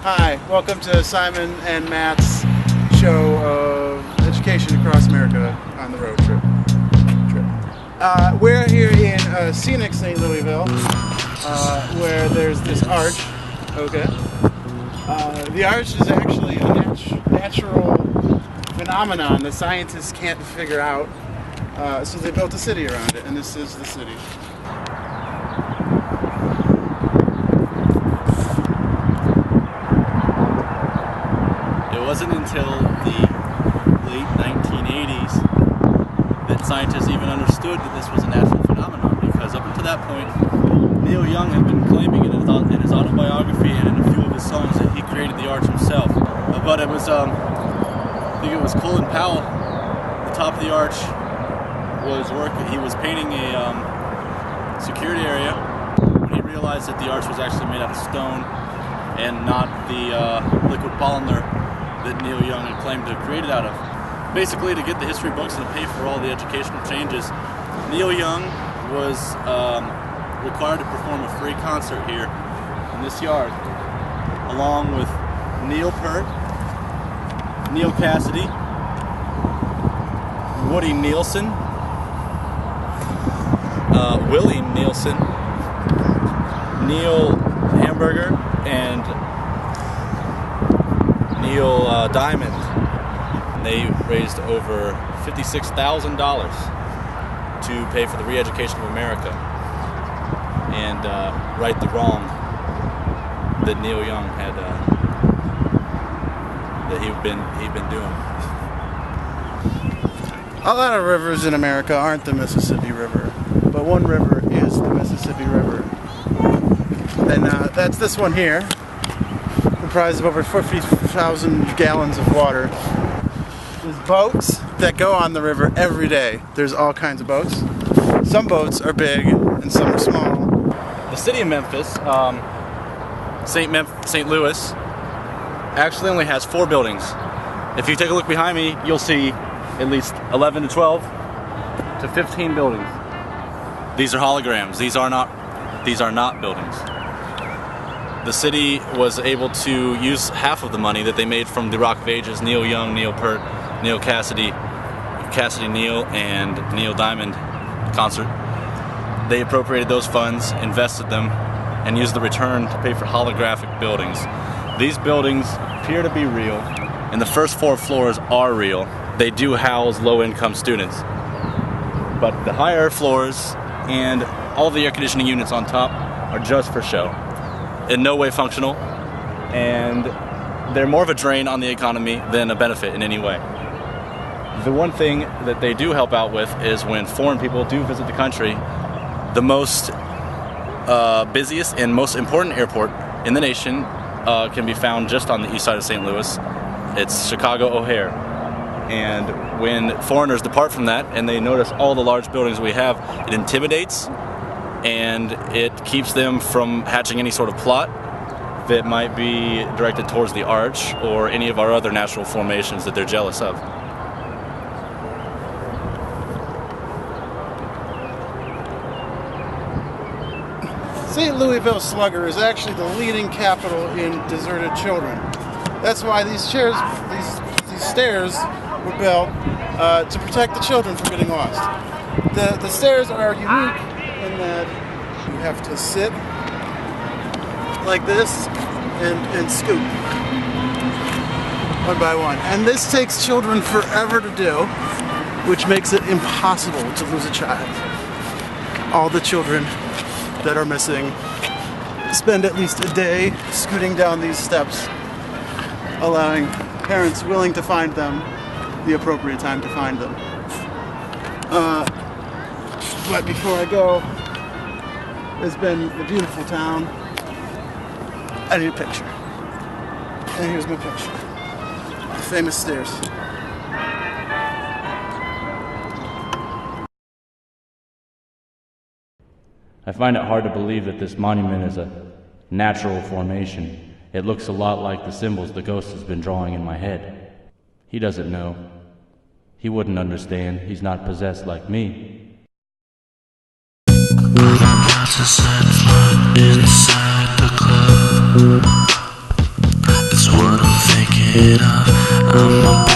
Hi, welcome to Simon and Matt's show of education across America on the road trip. We're here in scenic St. Louisville, where there's this arch. Okay. The arch is actually a natural phenomenon that scientists can't figure out, so they built a city around it, and this is the city. It wasn't until the late 1980s that scientists even understood that this was a natural phenomenon, because up until that point, Neil Young had been claiming in his autobiography and in a few of his songs that he created the arch himself. But it was, I think it was Colin Powell, the top of the arch, he was painting a security area when he realized that the arch was actually made out of stone and not the liquid polymer that Neil Young had claimed to have created out of. Basically, to get the history books and to pay for all the educational changes, Neil Young was required to perform a free concert here in this yard, along with Neil Peart, Neal Cassady, Woody Nielsen, Willie Nielsen, Neil Hamburger, and Neil Diamond. And they raised over $56,000 to pay for the re-education of America and right the wrong that Neil Young had that he'd been doing. A lot of rivers in America aren't the Mississippi River, but one river is the Mississippi River, and that's this one here, comprised of over 50,000 gallons of water. There's boats that go on the river every day. There's all kinds of boats. Some boats are big and some are small. The city of Memphis, St. Louis, actually only has 4 buildings. If you take a look behind me, you'll see at least 11 to 12 to 15 buildings. These are holograms. These are not buildings. The city was able to use half of the money that they made from the Rock of Ages, Neil Young, Neil Peart, Neal Cassady, Cassady Neal, and Neil Diamond concert. They appropriated those funds, invested them, and used the return to pay for holographic buildings. These buildings appear to be real, and the first 4 floors are real. They do house low-income students. But the higher floors and all the air conditioning units on top are just for show. In no way functional, and they're more of a drain on the economy than a benefit in any way. The one thing that they do help out with is when foreign people do visit the country, the most busiest and most important airport in the nation can be found just on the east side of St. Louis. It's Chicago O'Hare. And when foreigners depart from that and they notice all the large buildings we have, it intimidates and it keeps them from hatching any sort of plot that might be directed towards the arch or any of our other natural formations that they're jealous of. St. Louisville Slugger is actually the leading capital in deserted children. That's why these stairs were built to protect the children from getting lost. The stairs are unique in that you have to sit like this and scoot one by one. And this takes children forever to do, which makes it impossible to lose a child. All the children that are missing spend at least a day scooting down these steps, allowing parents willing to find them the appropriate time to find them. But before I go, it's been a beautiful town. I need a picture. And here's my picture. The famous stairs. I find it hard to believe that this monument is a natural formation. It looks a lot like the symbols the ghost has been drawing in my head. He doesn't know. He wouldn't understand. He's not possessed like me. Inside the club. it off. I'm a